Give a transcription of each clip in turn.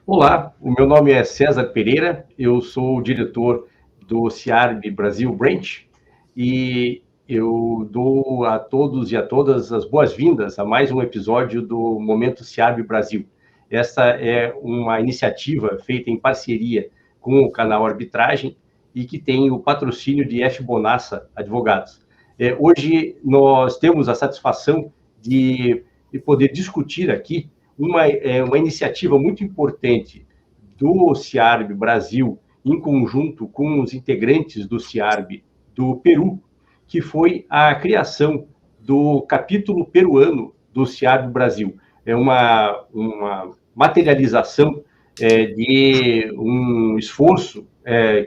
Olá, o meu nome é César Pereira, eu sou o diretor do CIARB Brasil Branch e eu dou a todos e a todas as boas-vindas a mais um episódio do Momento CIARB Brasil. Essa é uma iniciativa feita em parceria com o canal Arbitragem e que tem o patrocínio de F. Bonassa Advogados. Hoje nós temos a satisfação de poder discutir aqui uma iniciativa muito importante do CIARB Brasil, em conjunto com os integrantes do CIARB do Peru, que foi a criação do capítulo peruano do CIARB Brasil. É uma materialização de um esforço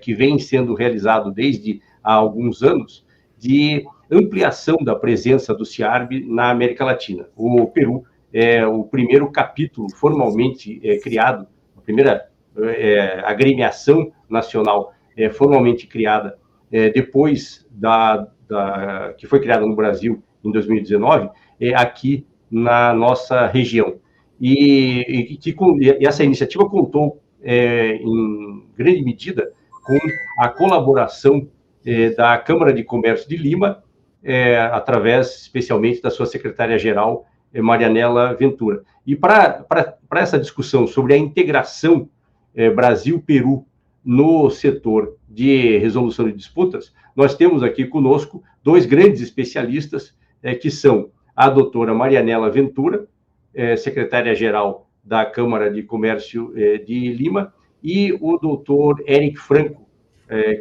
que vem sendo realizado desde há alguns anos de ampliação da presença do CIARB na América Latina. O Peru é o primeiro capítulo formalmente criado, a primeira agremiação nacional formalmente criada depois que foi criada no Brasil em 2019, aqui na nossa região. E essa iniciativa contou, em grande medida, com a colaboração da Câmara de Comércio de Lima, através, especialmente, da sua secretária-geral, Marianela Ventura. E para essa discussão sobre a integração Brasil-Peru no setor de resolução de disputas, nós temos aqui conosco dois grandes especialistas, que são a doutora Marianela Ventura, secretária-geral da Câmara de Comércio de Lima, e o doutor Eric Franco,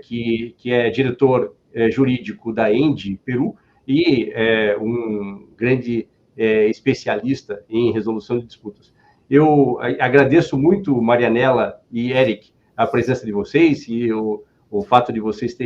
que é diretor jurídico da ENDE Peru e um grande especialista em resolução de disputas. Eu agradeço muito, Marianela e Eric, a presença de vocês e o fato de vocês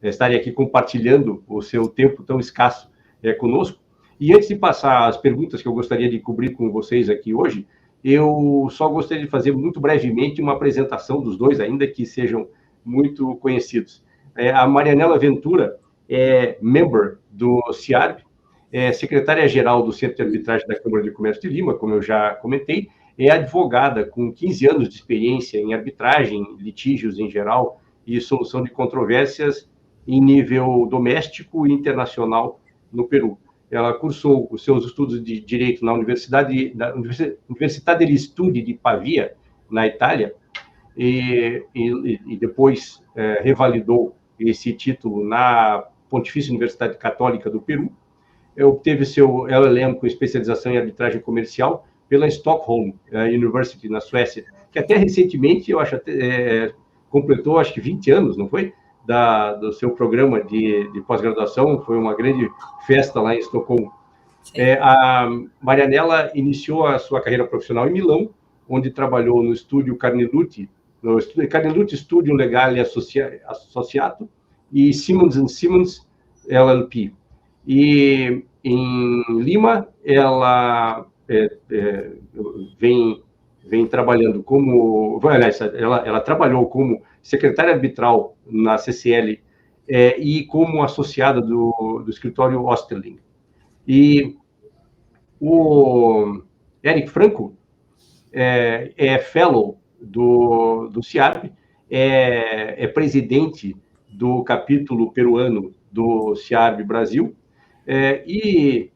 estarem aqui compartilhando o seu tempo tão escasso conosco. E antes de passar as perguntas que eu gostaria de cobrir com vocês aqui hoje, eu só gostaria de fazer muito brevemente uma apresentação dos dois, ainda que sejam muito conhecidos. A Marianela Ventura é member do CIARB, é secretária-geral do Centro de Arbitragem da Câmara de Comércio de Lima, como eu já comentei, é advogada com 15 anos de experiência em arbitragem, litígios em geral e solução de controvérsias em nível doméstico e internacional no Peru. Ela cursou os seus estudos de Direito na Universidade degli Studi de Pavia, na Itália, e depois revalidou esse título na Pontifícia Universidade Católica do Peru. Obteve seu LLM com especialização em arbitragem comercial pela Stockholm University, na Suécia, que até recentemente, eu acho, completou, acho que 20 anos, não foi? Do seu programa de pós-graduação, foi uma grande festa lá em Estocolmo. A Marianela iniciou a sua carreira profissional em Milão, onde trabalhou no estúdio Carnelutti, Studio Legale Associato e Simmons Simmons LLP. E em Lima, ela vem trabalhando como... Aliás, ela trabalhou como secretária arbitral na CCL e como associada do escritório Osterling. E o Eric Franco é fellow do CIARB, é presidente do capítulo peruano do CIARB Brasil, e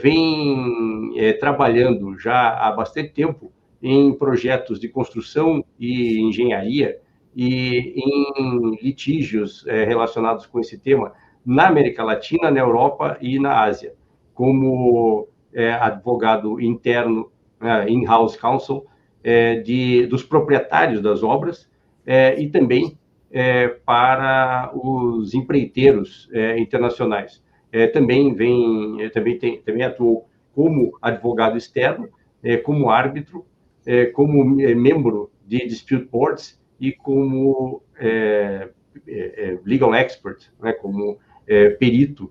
vem trabalhando já há bastante tempo em projetos de construção e engenharia e em litígios relacionados com esse tema na América Latina, na Europa e na Ásia, como advogado interno, in-house counsel, dos proprietários das obras e também para os empreiteiros internacionais. Também atuou como advogado externo, como árbitro, como membro de dispute boards e como legal expert, né, como perito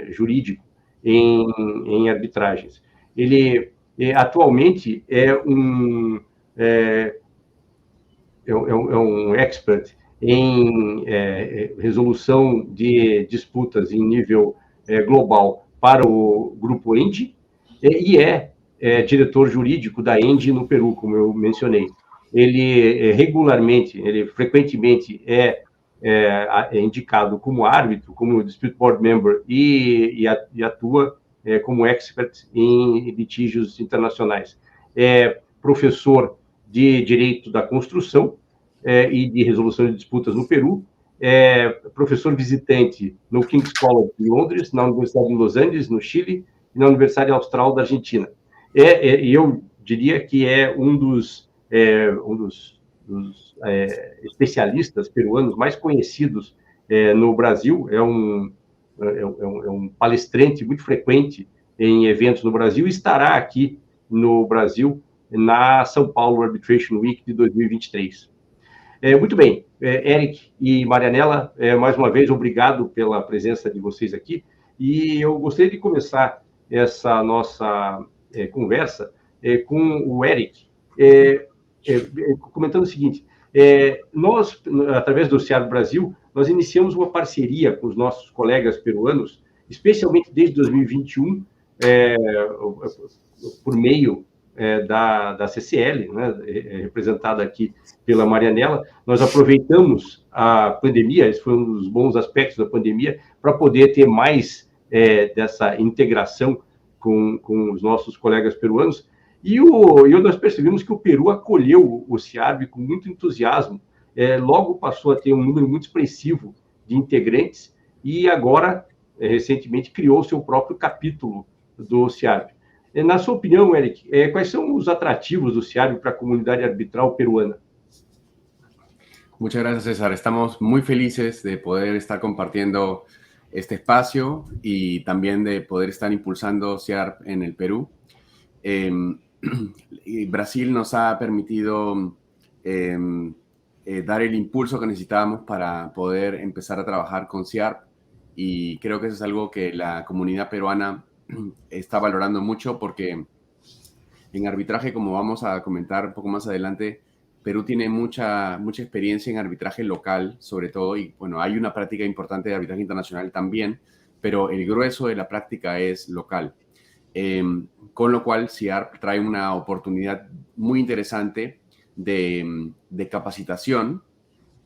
jurídico em arbitragens. Ele atualmente é um expert em resolução de disputas em nível global para o grupo ENDE e diretor jurídico da ENDE no Peru, como eu mencionei. Ele frequentemente é indicado como árbitro, como dispute board member e atua como expert em litígios internacionais. É professor de Direito da Construção e de Resolução de Disputas no Peru, é professor visitante no King's College de Londres, na Universidade de Los Angeles, no Chile, e na Universidade Austral da Argentina. E eu diria que é um dos especialistas peruanos mais conhecidos no Brasil. É um palestrante muito frequente em eventos no Brasil e estará aqui no Brasil na São Paulo Arbitration Week de 2023. Muito bem, Eric e Marianela, mais uma vez, obrigado pela presença de vocês aqui. E eu gostaria de começar essa nossa conversa com o Eric, comentando o seguinte: nós, através do CIARB Brasil, nós iniciamos uma parceria com os nossos colegas peruanos, especialmente desde 2021, por meio da CCL, né, representada aqui pela Marianela. Nós aproveitamos a pandemia, esse foi um dos bons aspectos da pandemia, para poder ter mais dessa integração com os nossos colegas peruanos. E nós percebemos que o Peru acolheu o CIARB com muito entusiasmo, logo passou a ter um número muito expressivo de integrantes e agora, recentemente, criou seu próprio capítulo do CIARB. Na sua opinião, Eric, quais são os atrativos do CIARB para a comunidade arbitral peruana? Muchas gracias, César. Estamos muy felices de poder estar compartiendo este espacio y también de poder estar impulsando CIARB en el Perú. Brasil nos ha permitido dar el impulso que necesitábamos para poder empezar a trabajar con CIARB, y creo que eso es algo que la comunidad peruana está valorando mucho, porque en arbitraje, como vamos a comentar un poco más adelante, Perú tiene mucha experiencia en arbitraje local, sobre todo, y bueno, hay una práctica importante de arbitraje internacional también, pero el grueso de la práctica es local. Con lo cual, CIARB trae una oportunidad muy interesante de capacitación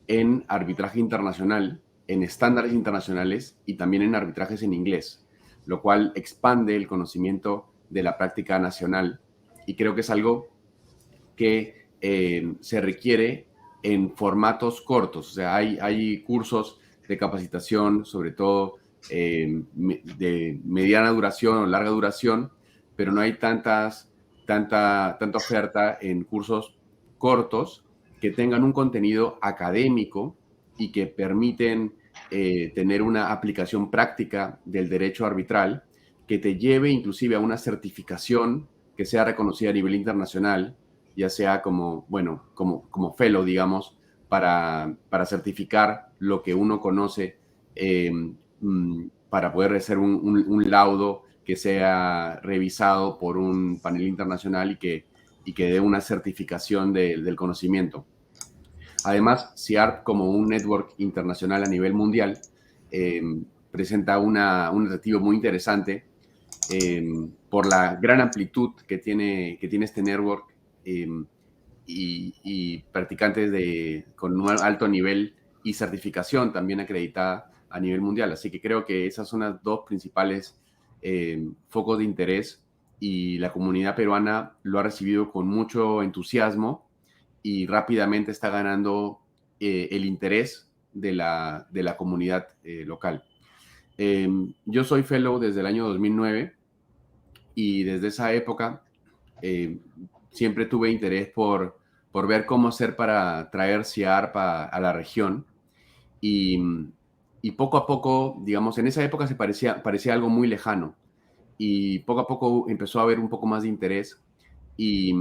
en arbitraje internacional, en estándares internacionales y también en arbitrajes en inglés, lo cual expande el conocimiento de la práctica nacional, y creo que es algo que se requiere en formatos cortos. O sea, hay cursos de capacitación, sobre todo de mediana duración o larga duración, pero no hay tanta oferta en cursos cortos que tengan un contenido académico y que permiten tener una aplicación práctica del derecho arbitral que te lleve inclusive a una certificación que sea reconocida a nivel internacional, ya sea como fellow, digamos, para certificar lo que uno conoce, para poder hacer un laudo que sea revisado por un panel internacional y que dé una certificación del conocimiento. Además, CIARB, como un network internacional a nivel mundial, presenta un atractivo muy interesante por la gran amplitud que tiene este network, y practicantes con un alto nivel y certificación también acreditada a nivel mundial. Así que creo que esas son las dos principales focos de interés, y la comunidad peruana lo ha recibido con mucho entusiasmo y rápidamente está ganando el interés de la comunidad local. Yo soy fellow desde el año 2009, y desde esa época siempre tuve interés por ver cómo hacer para traer CIARB a la región, y poco a poco, digamos, en esa época parecía algo muy lejano, y poco a poco empezó a haber un poco más de interés, y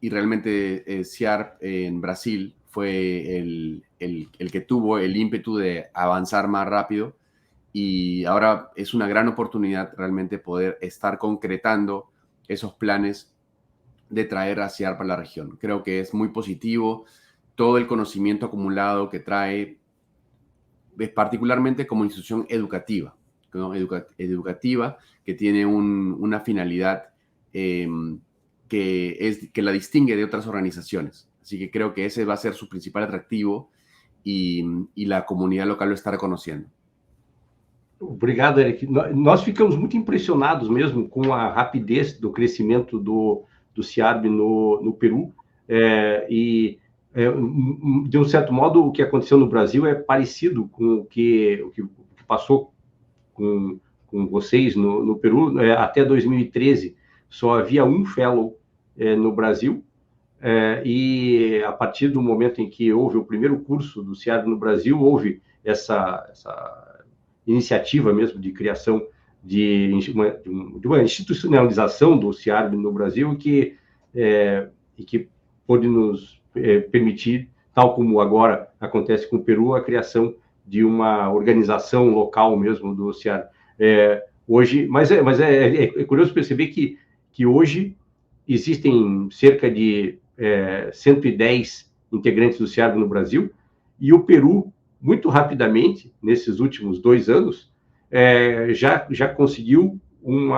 realmente CIARB en Brasil fue el que tuvo el ímpetu de avanzar más rápido, y ahora es una gran oportunidad realmente poder estar concretando esos planes de traer a CIARB a la región. Creo que es muy positivo todo el conocimiento acumulado que trae, particularmente como institución educativa, ¿no? Educativa, que tiene una finalidad que la distingue de otras organizaciones. Así que creo que ese va a ser su principal atractivo y la comunidad local lo está reconociendo. Obrigado, Eric. Nós ficamos muito impressionados mesmo com a rapidez do crescimento do CIARB no Peru. De um certo modo, o que aconteceu no Brasil é parecido com o que passou com vocês no Peru. Até 2013, só havia um fellow no Brasil. E a partir do momento em que houve o primeiro curso do CIARB no Brasil, houve essa iniciativa mesmo de criação de uma institucionalização do CIARB no Brasil e que pôde nos permitir, tal como agora acontece com o Peru, a criação de uma organização local mesmo do CIARB. Hoje, mas é curioso perceber que hoje existem cerca de 110 integrantes do CIARB no Brasil, e o Peru, muito rapidamente, nesses últimos 2 anos, já conseguiu um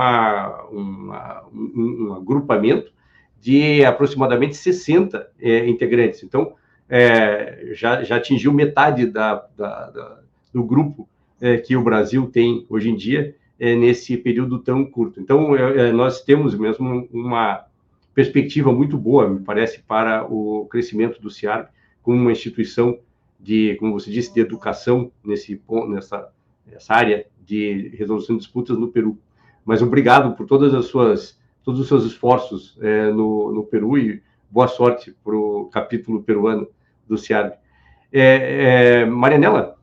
agrupamento de aproximadamente 60 integrantes. Então, já atingiu metade do grupo que o Brasil tem hoje em dia, nesse período tão curto. Então, nós temos mesmo uma perspectiva muito boa, me parece, para o crescimento do CIARB como uma instituição de, como você disse, de educação nessa área de resolução de disputas no Peru. Mas obrigado por todos os seus esforços no Peru e boa sorte para o capítulo peruano do CIARB. Marianela,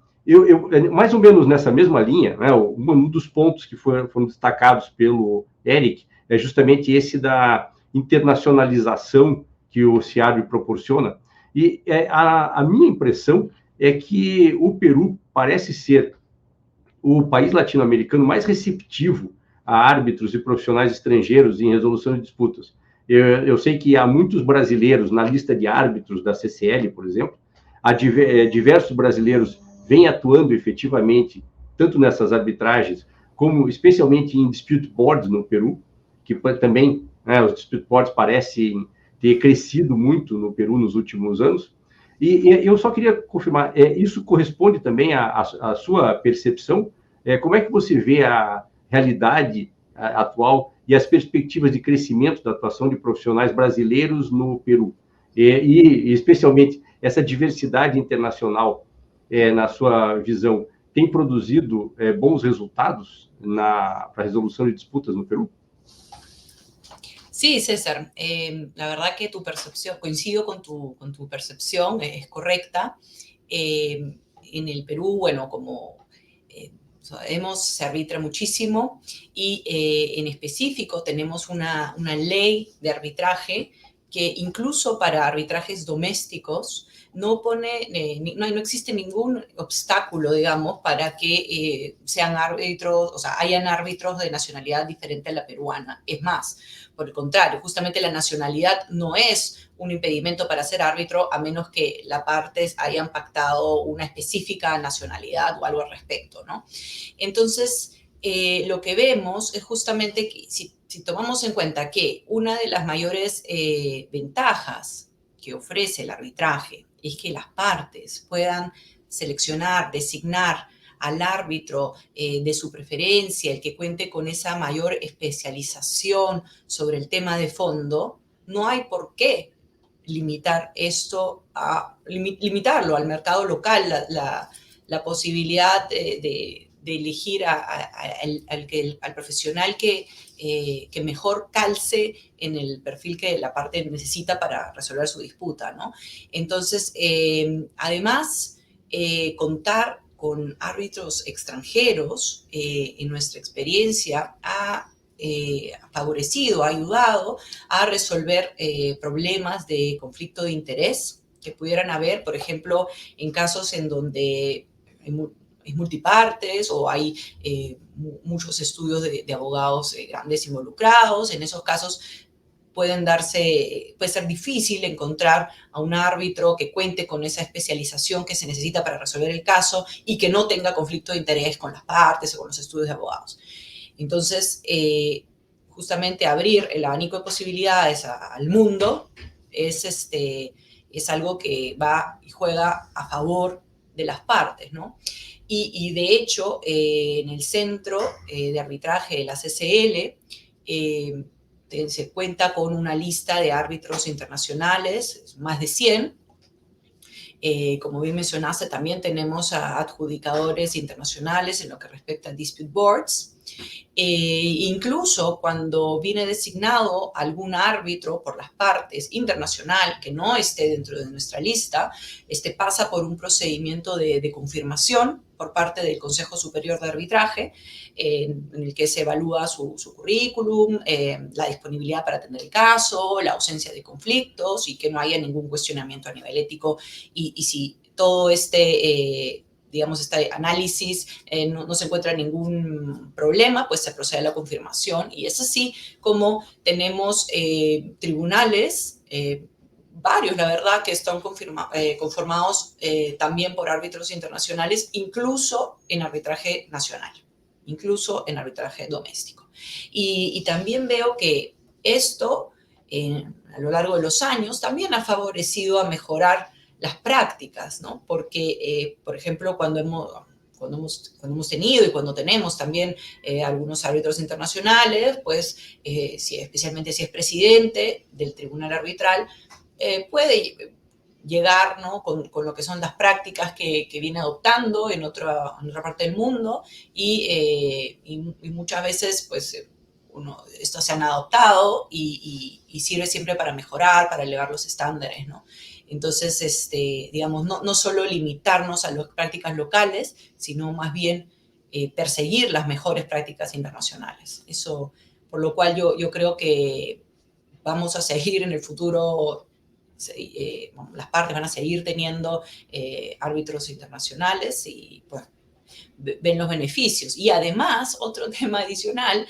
mais ou menos nessa mesma linha, né, um dos pontos que foram destacados pelo Eric é justamente esse da internacionalização que o CIARB proporciona. E a minha impressão é que o Peru parece ser o país latino-americano mais receptivo a árbitros e profissionais estrangeiros em resolução de disputas. Eu sei que há muitos brasileiros na lista de árbitros da CCL, por exemplo. Diversos brasileiros vêm atuando efetivamente, tanto nessas arbitragens, como especialmente em dispute boards no Peru, que também os dispute boards parecem ter crescido muito no Peru nos últimos anos. E eu só queria confirmar, isso corresponde também à sua percepção? Como é que você vê a realidade atual e as perspectivas de crescimento da atuação de profissionais brasileiros no Peru? E especialmente, essa diversidade internacional, na sua visão, tem produzido bons resultados para a resolução de disputas no Peru? Sí, César, la verdad que tu percepción, coincido con tu percepción, es correcta. En el Perú, bueno, como sabemos, se arbitra muchísimo y en específico tenemos una ley de arbitraje que incluso para arbitrajes domésticos no existe ningún obstáculo, digamos, para que sean árbitros, o sea, hayan árbitros de nacionalidad diferente a la peruana. Es más, por el contrario, justamente la nacionalidad no es un impedimento para ser árbitro a menos que las partes hayan pactado una específica nacionalidad o algo al respecto, ¿no? Entonces, lo que vemos es justamente que si tomamos en cuenta que una de las mayores ventajas que ofrece el arbitraje es que las partes puedan seleccionar, designar al árbitro de su preferencia, el que cuente con esa mayor especialización sobre el tema de fondo, no hay por qué limitar esto limitarlo al mercado local, la posibilidad de elegir al profesional que mejor calce en el perfil que la parte necesita para resolver su disputa, ¿no? Entonces, además, contar con árbitros extranjeros, en nuestra experiencia, ha favorecido, ha ayudado a resolver problemas de conflicto de interés que pudieran haber, por ejemplo, en casos en donde es multipartes o hay muchos estudios de abogados grandes involucrados. En esos casos puede ser difícil encontrar a un árbitro que cuente con esa especialización que se necesita para resolver el caso y que no tenga conflicto de interés con las partes o con los estudios de abogados. Entonces, justamente abrir el abanico de posibilidades al mundo es algo que va y juega a favor de las partes, ¿no? Y de hecho, en el centro de arbitraje de la CCL se cuenta con una lista de árbitros internacionales, más de 100. Como bien mencionaste, también tenemos a adjudicadores internacionales en lo que respecta a dispute boards. Incluso cuando viene designado algún árbitro por las partes internacional que no esté dentro de nuestra lista, pasa por un procedimiento de confirmación por parte del Consejo Superior de Arbitraje, en el que se evalúa su currículum, la disponibilidad para atender el caso, la ausencia de conflictos y que no haya ningún cuestionamiento a nivel ético. Y si todo digamos, este análisis no se encuentra ningún problema, pues se procede a la confirmación. Y es así como tenemos tribunales, varios, la verdad, que están conformados también por árbitros internacionales, incluso en arbitraje nacional, incluso en arbitraje doméstico. Y también veo que esto, a lo largo de los años, también ha favorecido a mejorar las prácticas, ¿no? Porque, por ejemplo, cuando hemos tenido y cuando tenemos también algunos árbitros internacionales, pues, especialmente si es presidente del tribunal arbitral, puede llegar, ¿no? con lo que son las prácticas que viene adoptando en otra parte del mundo y muchas veces, pues, estos se han adoptado y sirve siempre para mejorar, para elevar los estándares, ¿no? Entonces, digamos, no solo limitarnos a las prácticas locales, sino más bien perseguir las mejores prácticas internacionales. Eso, por lo cual yo creo que vamos a seguir en el futuro, las partes van a seguir teniendo árbitros internacionales y pues ven los beneficios. Y además, otro tema adicional,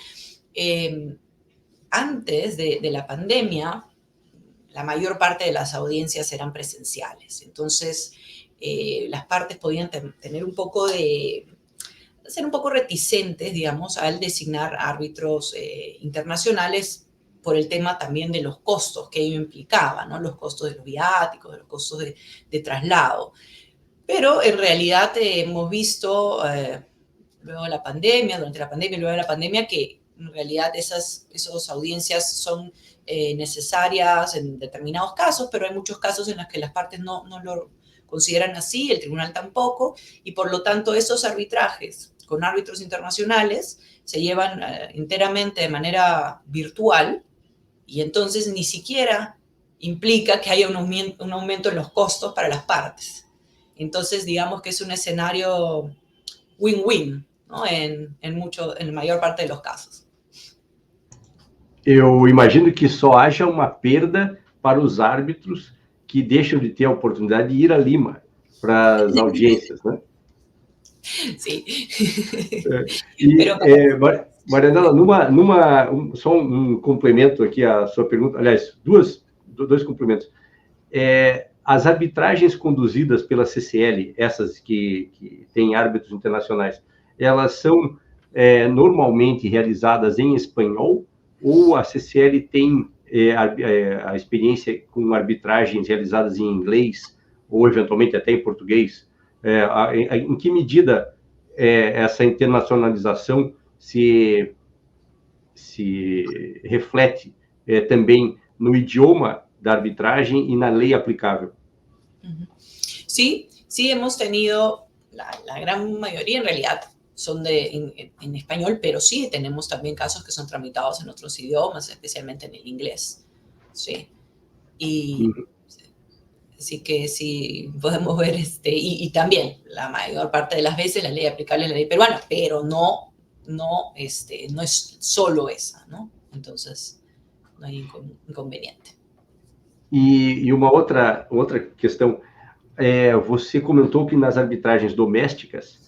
antes de la pandemia, la mayor parte de las audiencias eran presenciales. Entonces, las partes podían tener ser un poco reticentes, digamos, al designar árbitros internacionales por el tema también de los costos que ello implicaba, ¿no? Los costos de los viáticos, de los costos de traslado. Pero en realidad hemos visto luego de la pandemia, durante la pandemia y luego de la pandemia, que en realidad esas audiencias son necesarias en determinados casos, pero hay muchos casos en los que las partes no lo consideran así, el tribunal tampoco, y por lo tanto esos arbitrajes con árbitros internacionales se llevan enteramente de manera virtual y entonces ni siquiera implica que haya un aumento en los costos para las partes. Entonces, digamos que es un escenario win-win, ¿no? en la mayor parte de los casos. Eu imagino que só haja uma perda para os árbitros que deixam de ter a oportunidade de ir a Lima para as audiências, né? Sim. Marianela, só um complemento aqui à sua pergunta, aliás, dois complementos. As arbitragens conduzidas pela CCL, essas que têm árbitros internacionais, elas são normalmente realizadas em espanhol, ou a CCL tem a experiência com arbitragens realizadas em inglês, ou eventualmente até em português? Em que medida essa internacionalização se reflete também no idioma da arbitragem e na lei aplicável? Sí, hemos tenido, la gran mayoría en realidad son en español, pero sí tenemos también casos que son tramitados en otros idiomas, especialmente en el inglés. Sí. Y así que sí, podemos ver, y también la mayor parte de las veces la ley aplicable es la ley peruana, pero no es solo esa, ¿no? Entonces, no hay inconveniente. E uma outra questão, você comentou que nas arbitragens domésticas,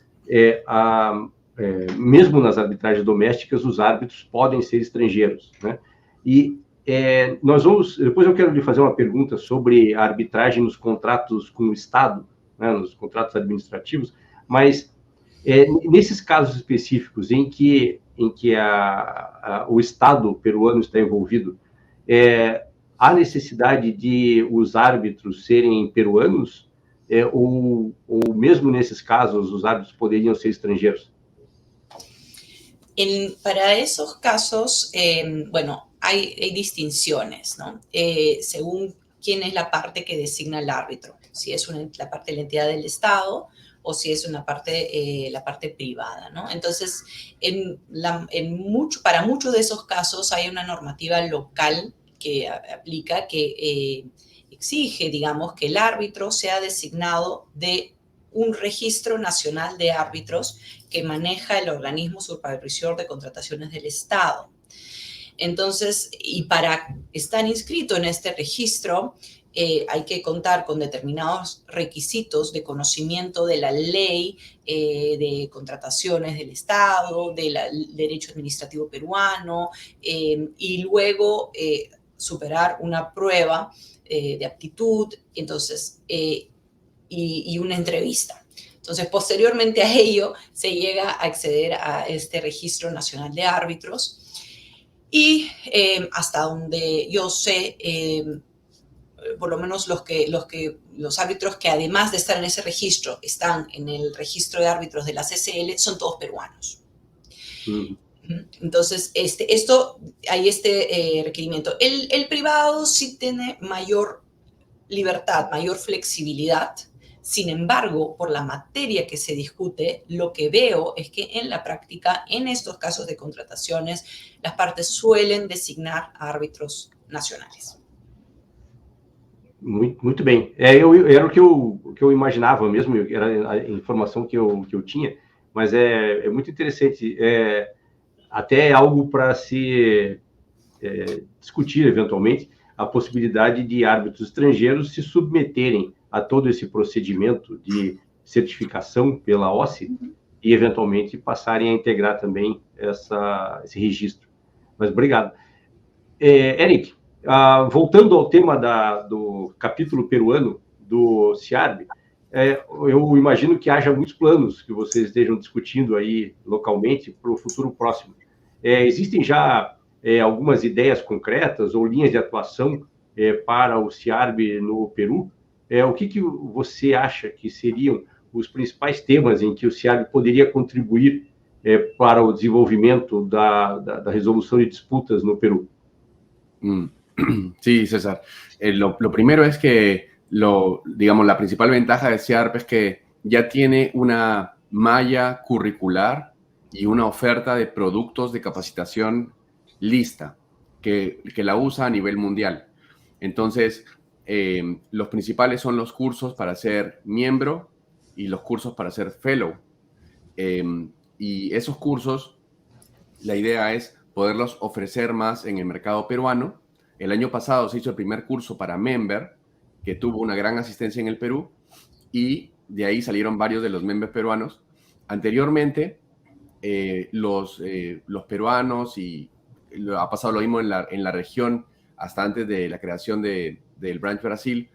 mesmo nas arbitragens domésticas, os árbitros podem ser estrangeiros, né? E depois eu quero lhe fazer uma pergunta sobre a arbitragem nos contratos com o Estado, né, nos contratos administrativos, mas nesses casos específicos em que em que o Estado peruano está envolvido, há necessidade de os árbitros serem peruanos, ou mesmo nesses casos os árbitros poderiam ser estrangeiros? Para esos casos, bueno, hay distinciones, ¿no? Según quién es la parte que designa el árbitro, si es la parte de la entidad del Estado o si es la parte privada, ¿no? Entonces, para muchos de esos casos hay una normativa local que aplica, que exige, digamos, que el árbitro sea designado de un registro nacional de árbitros que maneja el organismo supervisor de contrataciones del Estado. Entonces, y para estar inscrito en este registro, hay que contar con determinados requisitos de conocimiento de la ley de contrataciones del Estado, del derecho administrativo peruano, y luego superar una prueba de aptitud, entonces, y una entrevista. Entonces, posteriormente a ello, se llega a acceder a este Registro Nacional de Árbitros y hasta donde yo sé, por lo menos los árbitros que además de estar en ese registro, están en el registro de árbitros de la CCL, son todos peruanos. Entonces, hay este requerimiento. El privado sí tiene mayor libertad, mayor flexibilidad. Sin embargo, por la materia que se discute, lo que veo es que en la práctica, en estos casos de contrataciones, las partes suelen designar a árbitros nacionales. Muito bem. Era o que eu imaginava mesmo, era a informação que eu tinha, mas é muito interessante. Até algo para se discutir, eventualmente, a possibilidade de árbitros estrangeiros se submeterem a todo esse procedimento de certificação pela OSCE e, eventualmente, passarem a integrar também esse registro. Mas obrigado. Eric, voltando ao tema do capítulo peruano do CIARB, eu imagino que haja muitos planos que vocês estejam discutindo aí localmente para o futuro próximo. Existem já algumas ideias concretas ou linhas de atuação para o CIARB no Peru? O que você acha que seriam os principais temas em que o CIARB poderia contribuir para o desenvolvimento da resolução de disputas no Perú? Sí, César. Lo primero es que, digamos, la principal ventaja de CIARP es que ya tiene una malla curricular y una oferta de productos de capacitación lista, que la usa a nivel mundial. Entonces, los principales son los cursos para ser miembro y los cursos para ser fellow. Y esos cursos, la idea es poderlos ofrecer más en el mercado peruano. El año pasado se hizo el primer curso para member, que tuvo una gran asistencia en el Perú, y de ahí salieron varios de los members peruanos. Anteriormente, los peruanos, y ha pasado lo mismo en la región, hasta antes de la creación del Branch Brasil,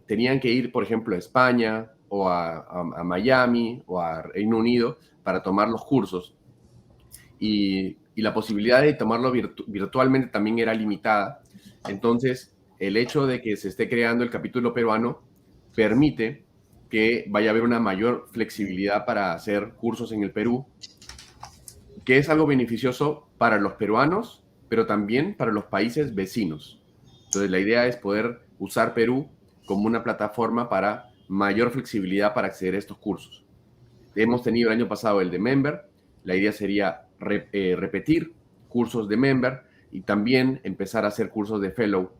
tenían que ir, por ejemplo, a España o a Miami o a Reino Unido para tomar los cursos. Y la posibilidad de tomarlo virtualmente también era limitada. Entonces, el hecho de que se esté creando el capítulo peruano permite que vaya a haber una mayor flexibilidad para hacer cursos en el Perú, que es algo beneficioso para los peruanos, pero también para los países vecinos. Entonces, la idea es poder usar Perú como una plataforma para mayor flexibilidad para acceder a estos cursos. Hemos tenido el año pasado el de member. La idea sería repetir cursos de member y también empezar a hacer cursos de fellow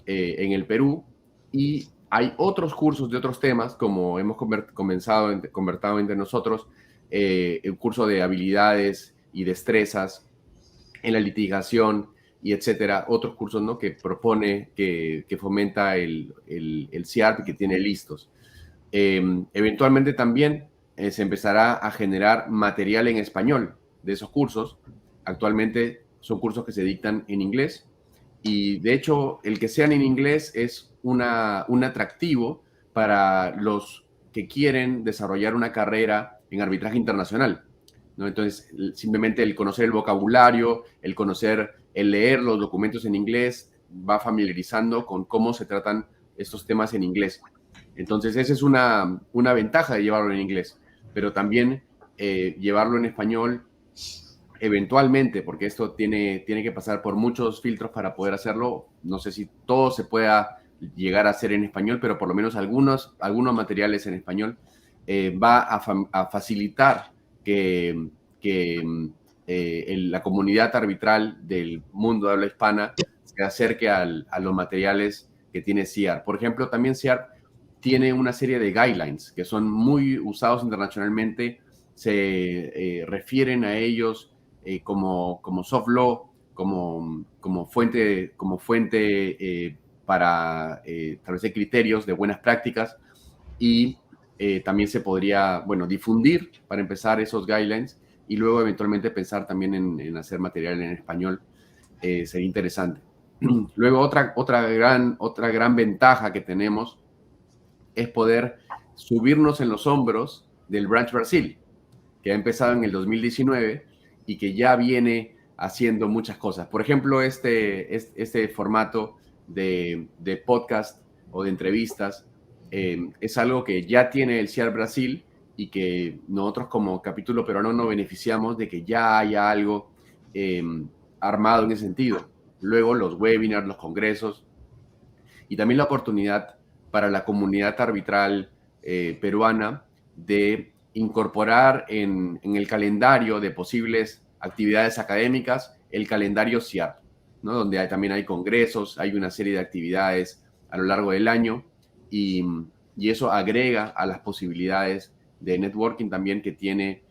en el Perú. Y hay otros cursos de otros temas, como hemos conversado entre nosotros, el curso de habilidades y destrezas en la litigación y etcétera, otros cursos, ¿no?, que propone, que fomenta el CIARP, que tiene listos. Eventualmente también se empezará a generar material en español de esos cursos. Actualmente son cursos que se dictan en inglés, y de hecho el que sean en inglés es un atractivo para los que quieren desarrollar una carrera en arbitraje internacional, ¿no? Entonces, simplemente el conocer el vocabulario, el leer los documentos en inglés, va familiarizando con cómo se tratan estos temas en inglés. Entonces, esa es una ventaja de llevarlo en inglés, pero también llevarlo en español eventualmente, porque esto tiene que pasar por muchos filtros para poder hacerlo. No sé si todo se pueda llegar a hacer en español, pero por lo menos algunos materiales en español va a facilitar que la comunidad arbitral del mundo de habla hispana se acerque a los materiales que tiene CIARP. Por ejemplo, también CIARP tiene una serie de guidelines que son muy usados internacionalmente, se refieren a ellos como soft law, como fuente para establecer criterios de buenas prácticas, y también se podría, difundir para empezar esos guidelines y luego eventualmente pensar también en hacer material en español. Sería interesante. Luego otra gran ventaja que tenemos es poder subirnos en los hombros del Branch Brasil, que ha empezado en el 2019 y que ya viene haciendo muchas cosas. Por ejemplo, este formato de podcast o de entrevistas es algo que ya tiene el CIARP Brasil y que nosotros como capítulo peruano nos beneficiamos de que ya haya algo armado en ese sentido. Luego los webinars, los congresos y también la oportunidad para la comunidad arbitral peruana de incorporar en el calendario de posibles actividades académicas el calendario CIARP, ¿no? Donde también hay congresos, hay una serie de actividades a lo largo del año y eso agrega a las posibilidades de networking también que tienen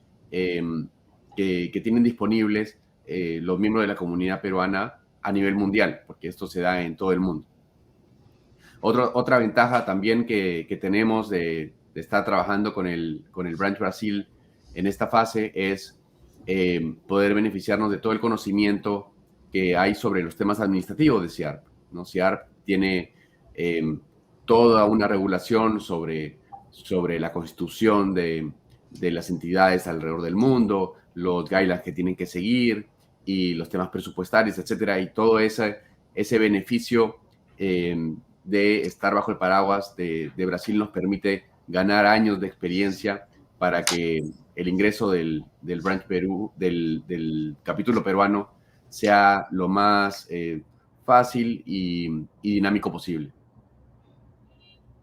disponibles los miembros de la comunidad peruana a nivel mundial, porque esto se da en todo el mundo. Otra ventaja también que tenemos de estar trabajando con el Branch Brasil en esta fase es poder beneficiarnos de todo el conocimiento que hay sobre los temas administrativos de CIARP, ¿no? CIARP tiene toda una regulación sobre la constitución de las entidades alrededor del mundo, los guidelines que tienen que seguir y los temas presupuestarios, etcétera, y todo ese beneficio de estar bajo el paraguas de Brasil nos permite ganar años de experiencia para que el ingreso del Branch Perú, del capítulo peruano, sea lo más fácil y dinámico possível.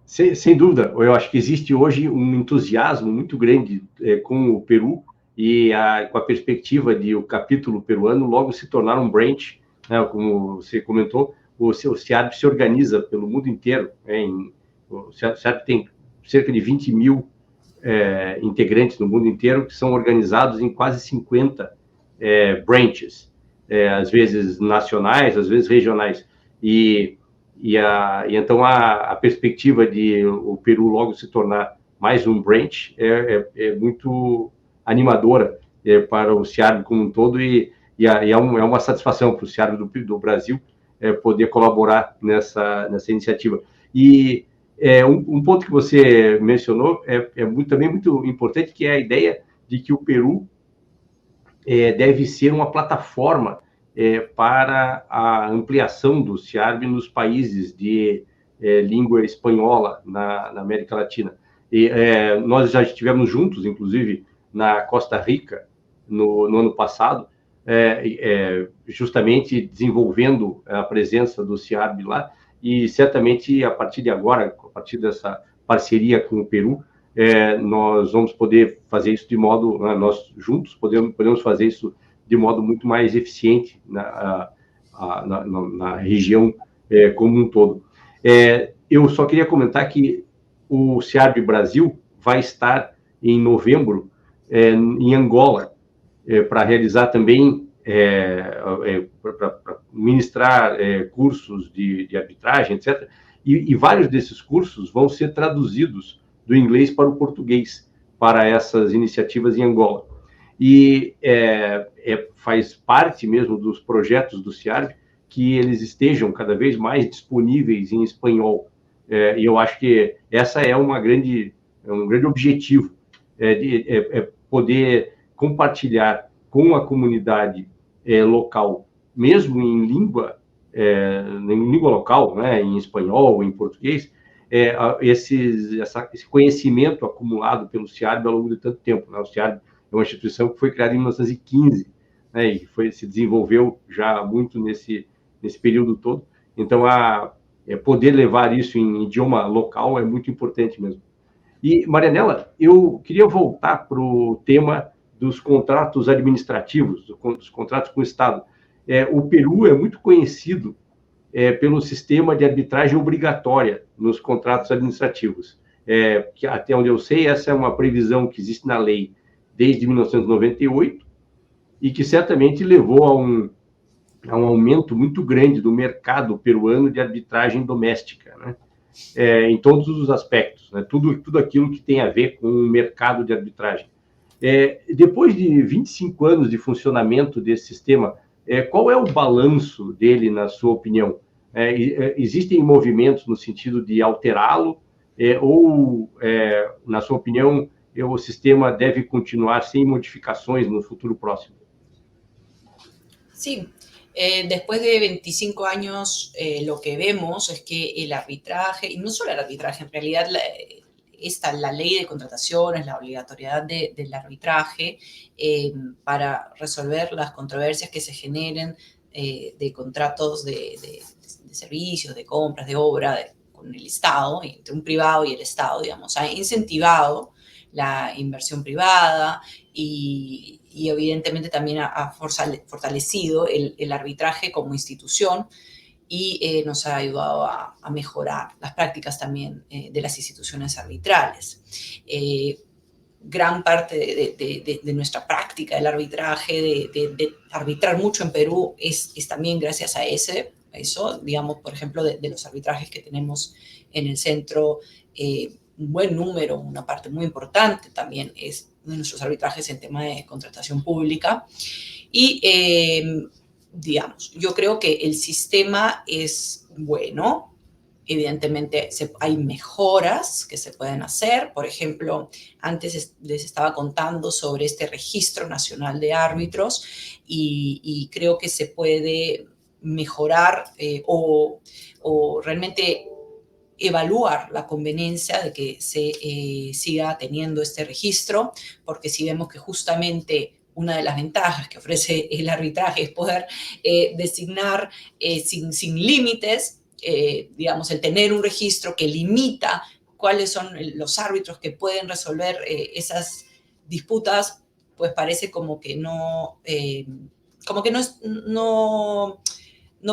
Sem dúvida, eu acho que existe hoje um entusiasmo muito grande com o Peru e com a perspectiva de o capítulo peruano logo se tornar um branch, né, como você comentou, o CIARP se organiza pelo mundo inteiro. O CIARP tem cerca de 20 mil integrantes no mundo inteiro que são organizados em quase 50 branches, às vezes nacionais, às vezes regionais. E então a perspectiva de o Peru logo se tornar mais um branch é muito animadora para o CIARB como um todo e é uma satisfação para o CIARB do Brasil poder colaborar nessa iniciativa. E um ponto que você mencionou também muito importante, que é a ideia de que o Peru deve ser uma plataforma para a ampliação do CIARB nos países de língua espanhola na América Latina. E nós já estivemos juntos, inclusive, na Costa Rica, no ano passado, justamente desenvolvendo a presença do CIARB lá, e certamente a partir de agora, a partir dessa parceria com o Peru, nós vamos poder fazer isso de modo, nós juntos podemos fazer isso de modo muito mais eficiente na região como um todo. Eu só queria comentar que o CIARB Brasil vai estar em novembro em Angola, para realizar também, para ministrar cursos de arbitragem, etc. E vários desses cursos vão ser traduzidos do inglês para o português, para essas iniciativas em Angola. E faz parte mesmo dos projetos do CIARB que eles estejam cada vez mais disponíveis em espanhol. E eu acho que essa é um grande objetivo, poder compartilhar com a comunidade local, mesmo em língua local, né, em espanhol, em português, esse conhecimento acumulado pelo CIARB ao longo de tanto tempo. Né? O CIARB é uma instituição que foi criada em 1915, né, e se desenvolveu já muito nesse período todo. Então, poder levar isso em idioma local é muito importante mesmo. E, Marianela, eu queria voltar para o tema dos contratos administrativos, dos contratos com o Estado. O Peru é muito conhecido pelo sistema de arbitragem obrigatória nos contratos administrativos. Que, até onde eu sei, essa é uma previsão que existe na lei desde 1998 e que certamente levou a um aumento muito grande do mercado peruano de arbitragem doméstica, né? Em todos os aspectos, né? Tudo aquilo que tem a ver com o mercado de arbitragem. Depois de 25 anos de funcionamento desse sistema, qual é o balanço dele, na sua opinião? Existem movimentos no sentido de alterá-lo? Ou, na sua opinião, o sistema deve continuar sem modificações no futuro próximo? Sí, después de 25 años lo que vemos es que el arbitraje, y no solo el arbitraje, en realidad la ley de contrataciones, la obligatoriedad del arbitraje para resolver las controversias que se generen de contratos de servicios, de compras, de obra con el Estado, entre un privado y el Estado, digamos, ha incentivado la inversión privada y evidentemente también ha fortalecido el arbitraje como institución y nos ha ayudado a mejorar las prácticas también de las instituciones arbitrales. Gran parte de nuestra práctica del arbitraje, de arbitrar mucho en Perú, es también gracias a eso, digamos, por ejemplo, de los arbitrajes que tenemos en el centro, un buen número, una parte muy importante también es de nuestros arbitrajes en tema de contratación pública. Y, digamos, yo creo que el sistema es bueno. Evidentemente hay mejoras que se pueden hacer. Por ejemplo, antes les estaba contando sobre este registro nacional de árbitros y creo que se puede mejorar o realmente evaluar la conveniencia de que se siga teniendo este registro, porque si vemos que justamente una de las ventajas que ofrece el arbitraje es poder designar sin límites, digamos, el tener un registro que limita cuáles son los árbitros que pueden resolver esas disputas, pues parece como que no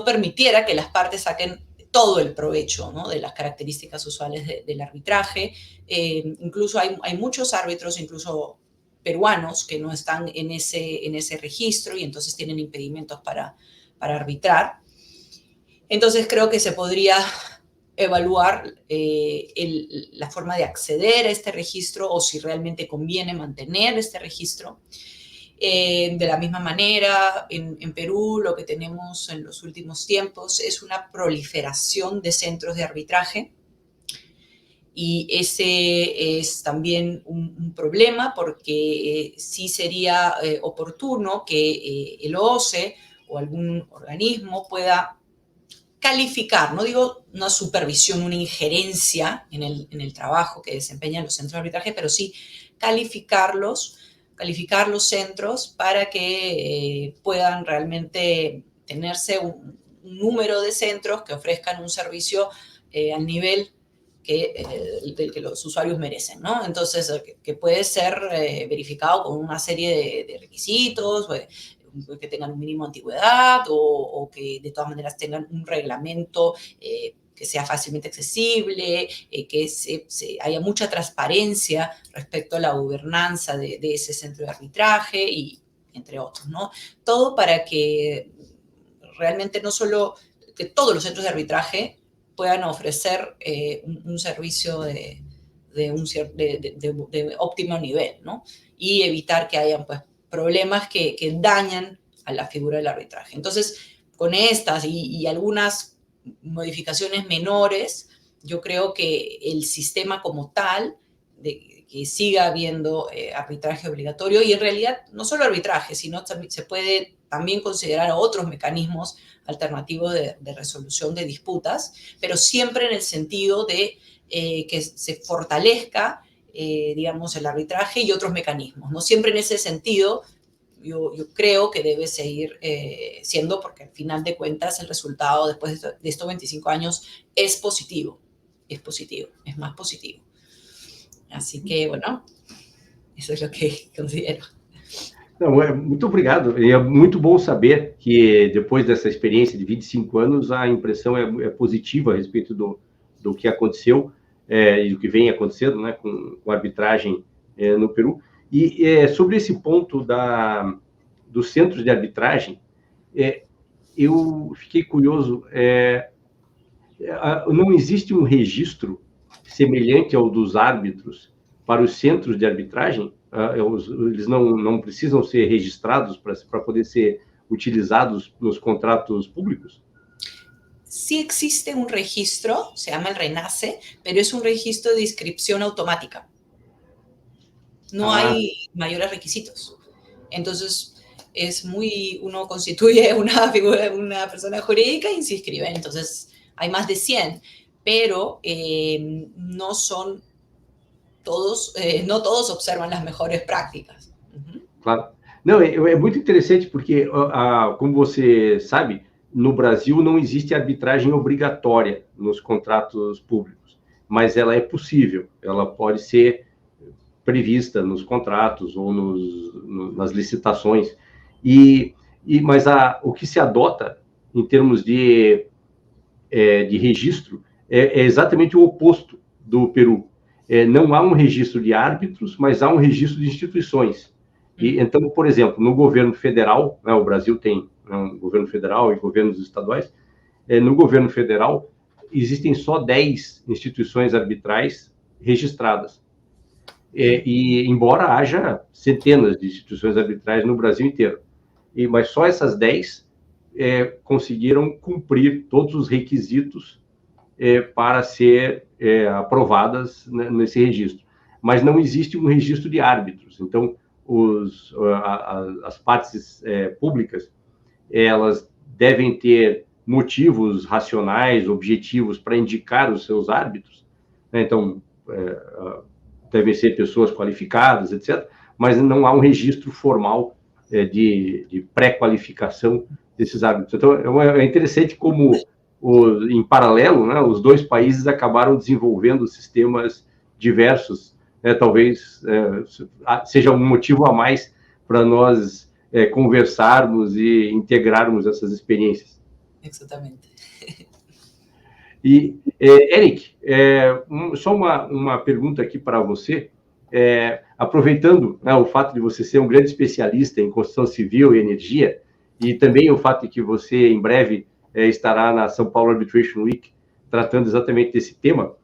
permitiera que las partes saquen todo el provecho, ¿no?, de las características usuales del arbitraje. Incluso hay muchos árbitros, incluso peruanos, que no están en ese registro y entonces tienen impedimentos para arbitrar. Entonces creo que se podría evaluar la forma de acceder a este registro o si realmente conviene mantener este registro. De la misma manera, en Perú lo que tenemos en los últimos tiempos es una proliferación de centros de arbitraje y ese es también un problema porque sí sería oportuno que el OCE o algún organismo pueda calificar, no digo una supervisión, una injerencia en el trabajo que desempeñan los centros de arbitraje, pero sí calificar los centros para que puedan realmente tenerse un número de centros que ofrezcan un servicio al nivel del que los usuarios merecen, ¿no? Entonces, que puede ser verificado con una serie de requisitos, que tengan un mínimo de antigüedad o que de todas maneras tengan un reglamento que sea fácilmente accesible, que haya mucha transparencia respecto a la gobernanza de ese centro de arbitraje y entre otros, ¿no? Todo para que realmente no solo que todos los centros de arbitraje puedan ofrecer un servicio de óptimo nivel, ¿no? Y evitar que hayan pues, problemas que dañan a la figura del arbitraje. Entonces, con estas y algunas modificaciones menores, yo creo que el sistema como tal, que que siga habiendo arbitraje obligatorio, y en realidad no solo arbitraje, sino también se puede también considerar otros mecanismos alternativos de resolución de disputas, pero siempre en el sentido de que se fortalezca, digamos, el arbitraje y otros mecanismos, ¿no? Siempre en ese sentido, yo creo que debe seguir siendo, porque al final de cuentas el resultado después de estos 25 años es positivo, es más positivo. Así que, bueno, isso é o que considero. Não, muito obrigado. E é muito bom saber que depois dessa experiência de 25 anos, a impressão é positiva a respeito do que aconteceu e do que vem acontecendo, né, com a arbitragem no Peru. E sobre esse ponto dos centros de arbitragem, eu fiquei curioso. Não existe um registro semelhante ao dos árbitros para os centros de arbitragem? Eles não precisam ser registrados para poder ser utilizados nos contratos públicos? Sí existe un registro, se llama el RENACE, pero es un registro de inscripción automática. No hay mayores requisitos. Entonces, uno constituye una figura, una persona jurídica y se inscribe. Entonces, hay más de 100, pero no son todos, no todos observan las mejores prácticas. Claro. Não, é muito interessante porque, como você sabe, no Brasil não existe arbitragem obrigatória nos contratos públicos, mas ela é possível, ela pode ser prevista nos contratos ou nas licitações. Mas o que se adota em termos de registro é exatamente o oposto do Peru. Não há um registro de árbitros, mas há um registro de instituições. Então, por exemplo, no governo federal, né, o Brasil tem um governo federal e governos estaduais, no governo federal existem só 10 instituições arbitrais registradas. E embora haja centenas de instituições arbitrais no Brasil inteiro, mas só essas 10 conseguiram cumprir todos os requisitos para ser aprovadas nesse registro. Mas não existe um registro de árbitros. Então, as partes públicas, elas devem ter motivos racionais, objetivos para indicar os seus árbitros, né? Então, devem ser pessoas qualificadas, etc., mas não há um registro formal de pré-qualificação desses árbitros. Então, é interessante como, em paralelo, né, os dois países acabaram desenvolvendo sistemas diversos. Talvez seja um motivo a mais para nós conversarmos e integrarmos essas experiências. Exatamente. E, Eric, só uma pergunta aqui para você. Aproveitando, né, o fato de você ser um grande especialista em construção civil e energia, e também o fato de que você, em breve, estará na São Paulo Arbitration Week, tratando exatamente desse tema,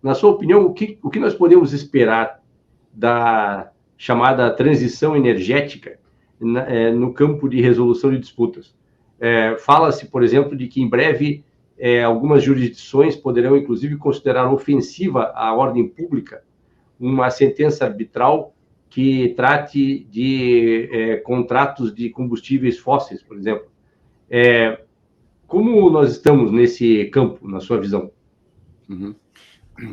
na sua opinião, o que nós podemos esperar da chamada transição energética no campo de resolução de disputas? Fala-se, por exemplo, de que em breve algumas jurisdições poderão, inclusive, considerar ofensiva à ordem pública uma sentença arbitral que trate de contratos de combustíveis fósseis, por exemplo. Como nós estamos nesse campo, na sua visão?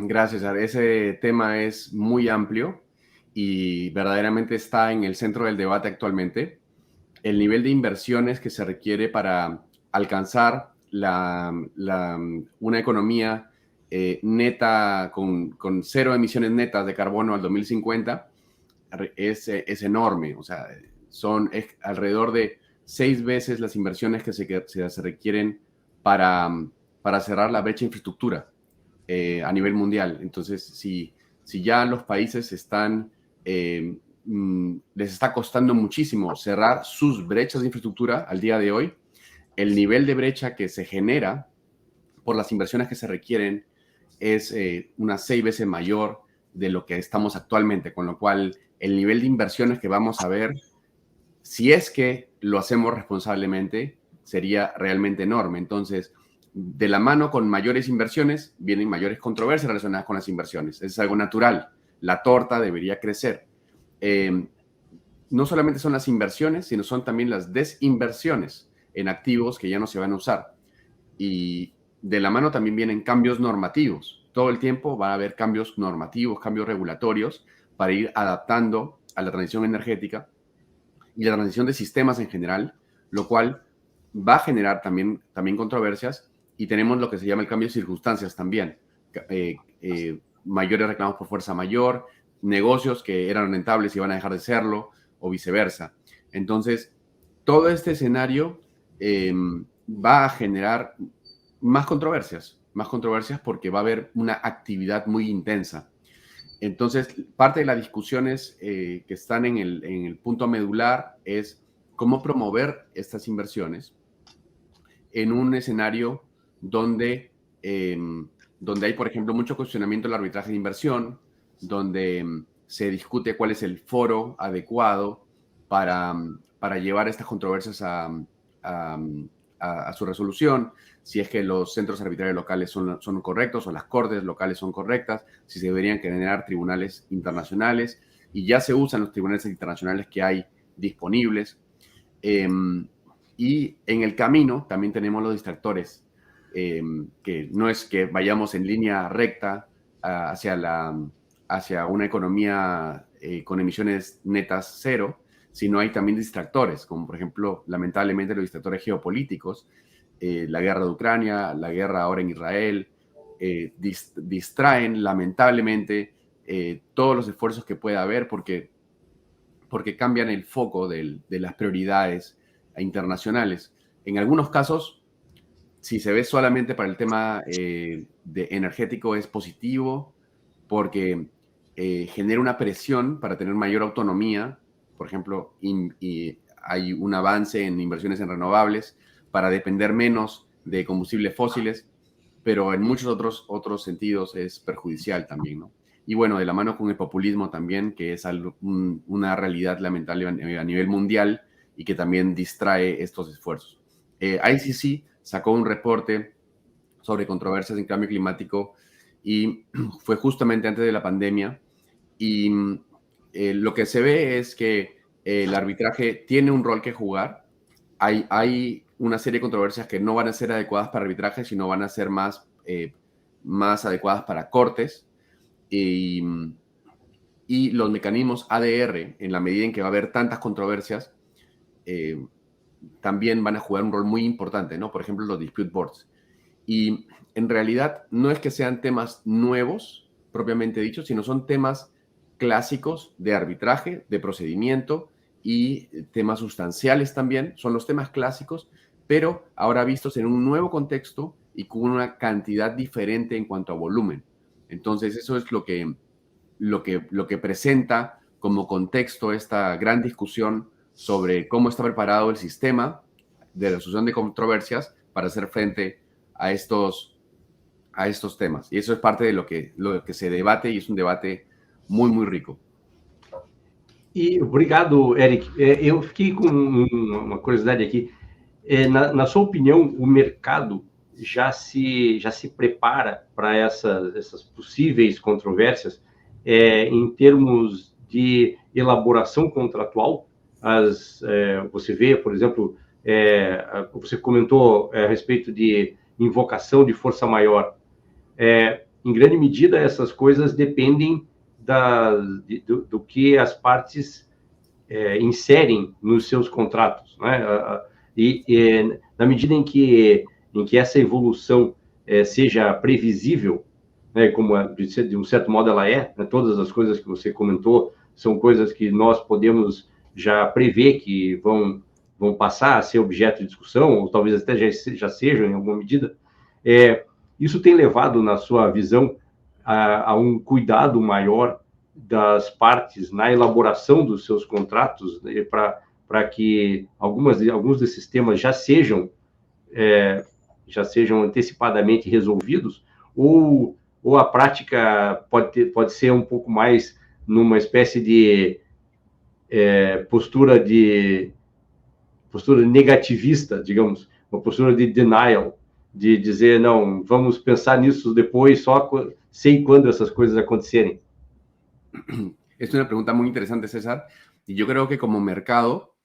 Gracias. Ese tema es muy amplio y verdaderamente está en el centro del debate actualmente. El nivel de inversiones que se requiere para alcanzar una economía neta con cero emisiones netas de carbono al 2050 es enorme. O sea, es alrededor de 6 veces las inversiones que se requieren para cerrar la brecha de infraestructura a nivel mundial. Entonces, si ya los países les está costando muchísimo cerrar sus brechas de infraestructura al día de hoy, el nivel de brecha que se genera por las inversiones que se requieren es unas 6 veces mayor de lo que estamos actualmente, con lo cual el nivel de inversiones que vamos a ver, si es que lo hacemos responsablemente, sería realmente enorme. Entonces, de la mano con mayores inversiones vienen mayores controversias relacionadas con las inversiones. Es algo natural. La torta debería crecer. No solamente son las inversiones, sino son también las desinversiones en activos que ya no se van a usar. Y de la mano también vienen cambios normativos. Todo el tiempo va a haber cambios normativos, cambios regulatorios para ir adaptando a la transición energética y la transición de sistemas en general, lo cual va a generar también controversias, y tenemos lo que se llama el cambio de circunstancias también. Mayores reclamos por fuerza mayor, negocios que eran rentables y van a dejar de serlo, o viceversa. Entonces, todo este escenario va a generar más controversias porque va a haber una actividad muy intensa. Entonces, parte de las discusiones que están en el punto medular es cómo promover estas inversiones en un escenario donde hay, por ejemplo, mucho cuestionamiento del arbitraje de inversión, donde se discute cuál es el foro adecuado para llevar estas controversias a su resolución, si es que los centros arbitrarios locales son correctos o las cortes locales son correctas, si se deberían generar tribunales internacionales, y ya se usan los tribunales internacionales que hay disponibles. Y en el camino también tenemos los distractores, que no es que vayamos en línea recta hacia una economía con emisiones netas cero, sino hay también distractores, como por ejemplo, lamentablemente, los distractores geopolíticos, la guerra de Ucrania, la guerra ahora en Israel, distraen lamentablemente todos los esfuerzos que pueda haber porque cambian el foco de las prioridades internacionales. En algunos casos, si se ve solamente para el tema energético, es positivo porque genera una presión para tener mayor autonomía. Por ejemplo, hay un avance en inversiones en renovables para depender menos de combustibles fósiles, pero en muchos otros sentidos es perjudicial también, ¿no? Y bueno, de la mano con el populismo también, que es una realidad lamentable a nivel mundial y que también distrae estos esfuerzos. ICC sacó un reporte sobre controversias en cambio climático y fue justamente antes de la pandemia, y lo que se ve es que el arbitraje tiene un rol que jugar. Hay una serie de controversias que no van a ser adecuadas para arbitraje, sino van a ser más adecuadas para cortes, y los mecanismos ADR, en la medida en que va a haber tantas controversias, también van a jugar un rol muy importante, ¿no? Por ejemplo, los dispute boards. Y en realidad no es que sean temas nuevos, propiamente dicho, sino son temas clásicos de arbitraje, de procedimiento, y temas sustanciales también. Son los temas clásicos, pero ahora vistos en un nuevo contexto y con una cantidad diferente en cuanto a volumen. Entonces, eso es lo que presenta como contexto esta gran discusión sobre cómo está preparado el sistema de resolución de controversias para hacer frente a estos temas. Y eso es parte de lo que se debate, y es un debate muy, muy rico. E obrigado, Eric. Eu fiquei com uma curiosidade aqui. Na sua opinião, o mercado já se prepara para essas possíveis controvérsias em termos de elaboração contratual? Você vê, por exemplo, você comentou a respeito de invocação de força maior. Em grande medida, essas coisas dependem do que as partes inserem nos seus contratos, né? E na medida em que essa evolução seja previsível, né, como de um certo modo ela né, todas as coisas que você comentou são coisas que nós podemos já prever que vão passar a ser objeto de discussão, ou talvez até já sejam em alguma medida. Isso tem levado, na sua visão, a um cuidado maior das partes na elaboração dos seus contratos, né, para que alguns desses temas já sejam antecipadamente resolvidos, ou a prática pode ser um pouco mais numa espécie de postura negativista, digamos, uma postura de denial de dizer, não, vamos pensar nisso depois, só sei quando essas coisas acontecerem? Es una pregunta muy interesante, César. Y yo creo que como mercado,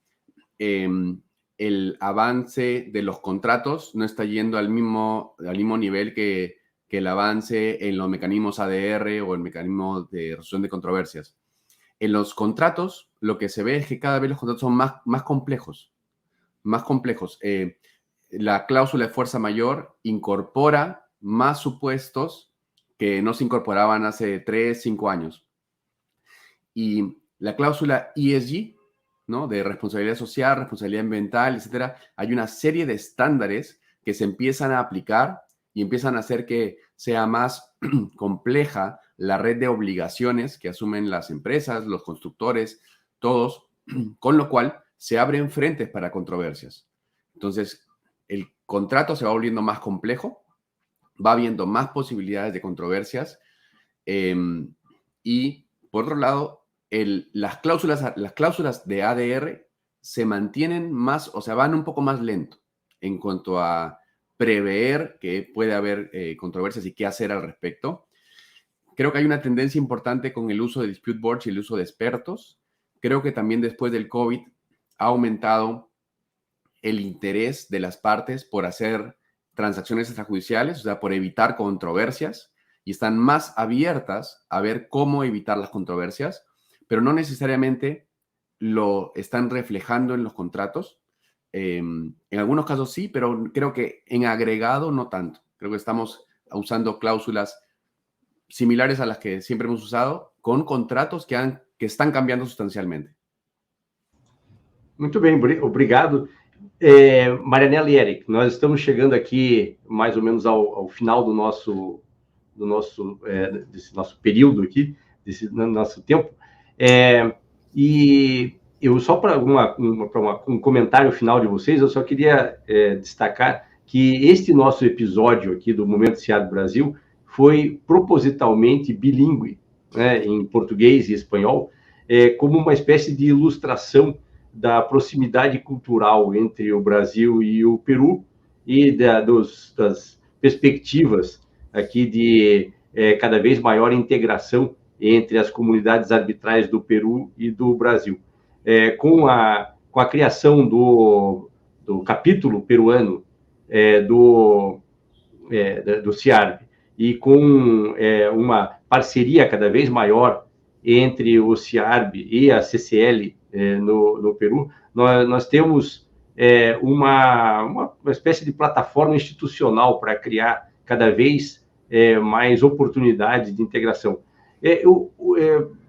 el avance de los contratos no está yendo al mismo nivel que el avance en los mecanismos ADR o el mecanismo de resolución de controversias. En los contratos, lo que se ve es que cada vez los contratos son más complejos. Más complejos. La cláusula de fuerza mayor incorpora más supuestos que no se incorporaban hace 3, 5 años. Y la cláusula ESG, ¿no? De responsabilidad social, responsabilidad ambiental, etcétera, hay una serie de estándares que se empiezan a aplicar y empiezan a hacer que sea más compleja la red de obligaciones que asumen las empresas, los constructores, todos, con lo cual se abren frentes para controversias. Entonces, el contrato se va volviendo más complejo, va habiendo más posibilidades de controversias y, por otro lado, las cláusulas de ADR se mantienen más, o sea, van un poco más lento en cuanto a prever que puede haber controversias y qué hacer al respecto. Creo que hay una tendencia importante con el uso de dispute boards y el uso de expertos. Creo que también después del COVID ha aumentado el interés de las partes por hacer transacciones extrajudiciales, o sea, por evitar controversias, y están más abiertas a ver cómo evitar las controversias, pero no necesariamente lo están reflejando en los contratos. En algunos casos sí, pero creo que en agregado no tanto. Creo que estamos usando cláusulas similares a las que siempre hemos usado, con contratos que están cambiando sustancialmente. Muito bem, obrigado. Marianela e Eric, nós estamos chegando aqui mais ou menos ao final desse nosso período aqui, desse nosso tempo. E eu só para um comentário final de vocês, eu só queria destacar que este nosso episódio aqui do Momento CIARB Brasil foi propositalmente bilíngue, né, em português e espanhol, como uma espécie de ilustração da proximidade cultural entre o Brasil e o Peru e das perspectivas aqui de cada vez maior integração entre as comunidades arbitrais do Peru e do Brasil. Com a criação do capítulo peruano do CIARB e com uma parceria cada vez maior entre o CIARB e a CCL no Peru, nós temos uma espécie de plataforma institucional para criar cada vez mais oportunidades de integração.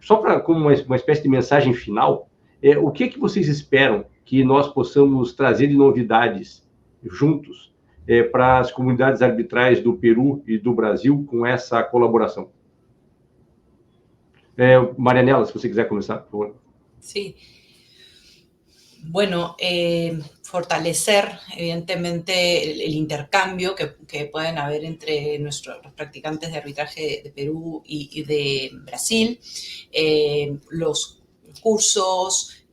Só como uma espécie de mensagem final, o que vocês esperam que nós possamos trazer de novidades juntos para as comunidades arbitrais do Peru e do Brasil com essa colaboração? Marianela, se você quiser começar, por favor. Sí. Bueno, fortalecer, evidentemente, el intercambio que pueden haber entre los practicantes de arbitraje de Perú y de Brasil, los cursos,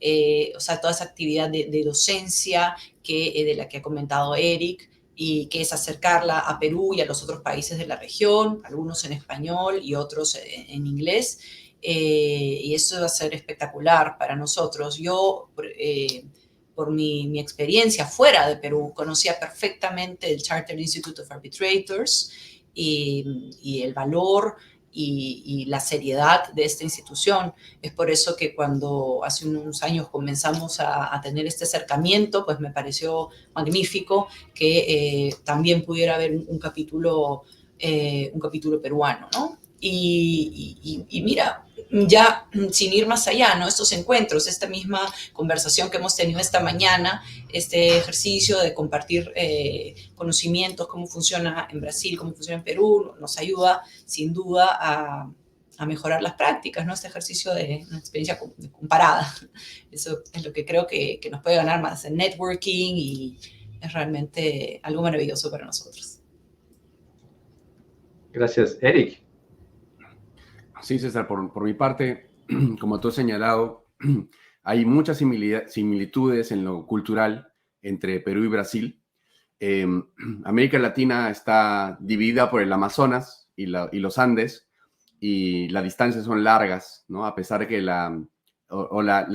o sea, toda esa actividad de docencia de la que ha comentado Eric, y que es acercarla a Perú y a los otros países de la región, algunos en español y otros en inglés. Y eso va a ser espectacular para nosotros. Yo, por mi experiencia fuera de Perú, conocía perfectamente el Chartered Institute of Arbitrators y el valor y la seriedad de esta institución. Es por eso que cuando hace unos años comenzamos a tener este acercamiento, pues me pareció magnífico que también pudiera haber un capítulo peruano, ¿no? Y mira, ya sin ir más allá, ¿no? Estos encuentros, esta misma conversación que hemos tenido esta mañana, este ejercicio de compartir conocimientos, cómo funciona en Brasil, cómo funciona en Perú, nos ayuda sin duda a mejorar las prácticas, ¿no? Este ejercicio de una experiencia comparada. Eso es lo que creo que nos puede ganar más en networking y es realmente algo maravilloso para nosotros. Gracias. Eric. Sí, César, por mi parte, como tú has señalado, hay muchas similitudes en lo cultural entre Perú y Brasil. América Latina está dividida por el Amazonas y los Andes, y las distancias son largas, ¿no? A pesar de que la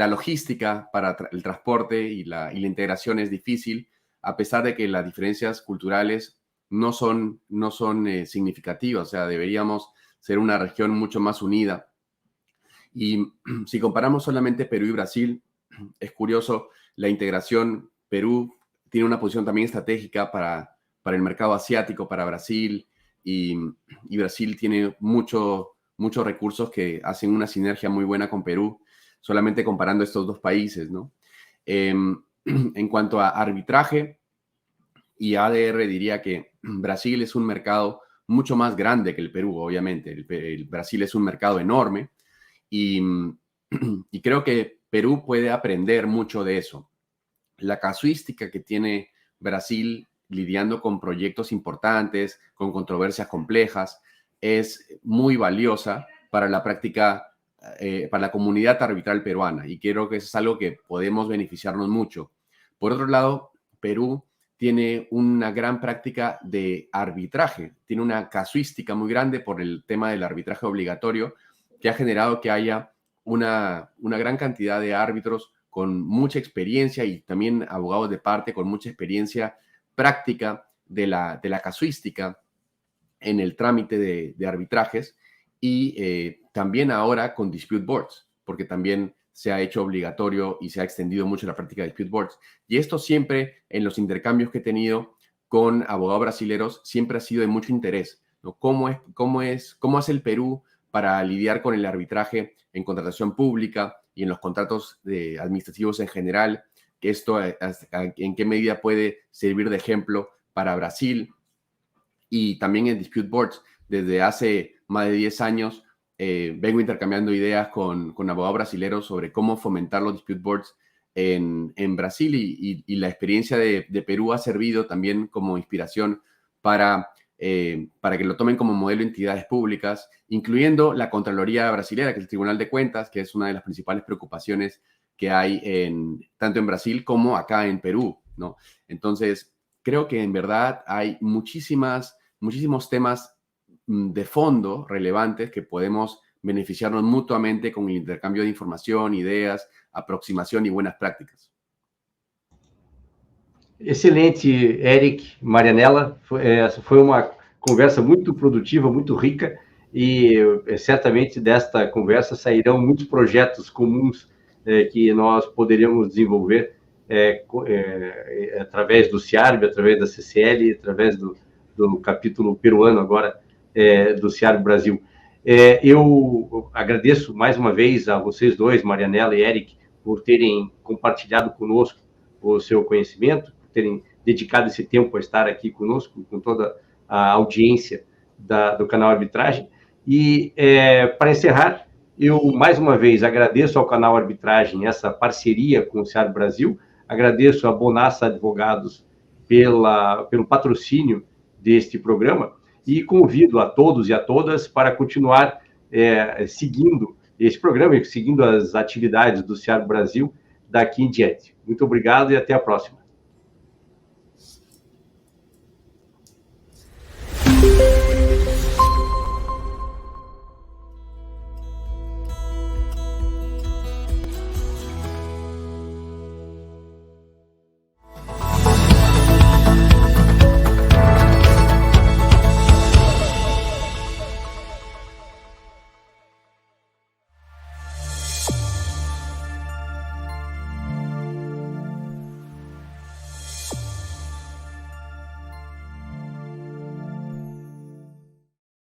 logística para el transporte y la integración es difícil, a pesar de que las diferencias culturales no son significativas. O sea, deberíamos ser una región mucho más unida. Y si comparamos solamente Perú y Brasil, es curioso, la integración. Perú tiene una posición también estratégica para el mercado asiático, para Brasil, y Brasil tiene muchos recursos que hacen una sinergia muy buena con Perú, solamente comparando estos dos países, ¿no? En cuanto a arbitraje y ADR, diría que Brasil es un mercado mucho más grande que el Perú, obviamente. El Brasil es un mercado enorme, y creo que Perú puede aprender mucho de eso. La casuística que tiene Brasil lidiando con proyectos importantes, con controversias complejas, es muy valiosa para la práctica, para la comunidad arbitral peruana, y creo que eso es algo que podemos beneficiarnos mucho. Por otro lado, Perú tiene una gran práctica de arbitraje, tiene una casuística muy grande por el tema del arbitraje obligatorio, que ha generado que haya una gran cantidad de árbitros con mucha experiencia, y también abogados de parte con mucha experiencia práctica de la casuística en el trámite de arbitrajes, y también ahora con dispute boards, porque también se ha hecho obligatorio y se ha extendido mucho la práctica de dispute boards. Y esto siempre, en los intercambios que he tenido con abogados brasileños, siempre ha sido de mucho interés, ¿no? ¿Cómo hace el Perú para lidiar con el arbitraje en contratación pública y en los contratos administrativos en general? Que esto, en qué medida puede servir de ejemplo para Brasil. Y también en dispute boards, desde hace más de 10 años, vengo intercambiando ideas con abogados brasileños sobre cómo fomentar los dispute boards en Brasil, y la experiencia de Perú ha servido también como inspiración para que lo tomen como modelo de entidades públicas, incluyendo la Contraloría Brasilera, que es el Tribunal de Cuentas, que es una de las principales preocupaciones que hay tanto en Brasil como acá en Perú, ¿no? Entonces, creo que en verdad hay muchísimos temas de fondo relevantes que podemos beneficiarnos mutuamente con el intercambio de información, ideas, aproximación y buenas prácticas. Excelente, Eric, Marianela. Foi uma conversa muito produtiva, muito rica, e certamente desta conversa sairão muitos projetos comuns que nós poderíamos desenvolver através do CIARB, através da CCL, através do capítulo peruano agora do CIARB Brasil. Eu agradeço mais uma vez a vocês dois, Marianela e Eric, por terem compartilhado conosco o seu conhecimento, por terem dedicado esse tempo a estar aqui conosco, com toda a audiência do canal Arbitragem. E, para encerrar, eu mais uma vez agradeço ao canal Arbitragem essa parceria com o CIARB Brasil, agradeço a Bonassa Advogados pelo patrocínio deste programa, e convido a todos e a todas para continuar seguindo esse programa e seguindo as atividades do CIARB Brasil daqui em diante. Muito obrigado e até a próxima.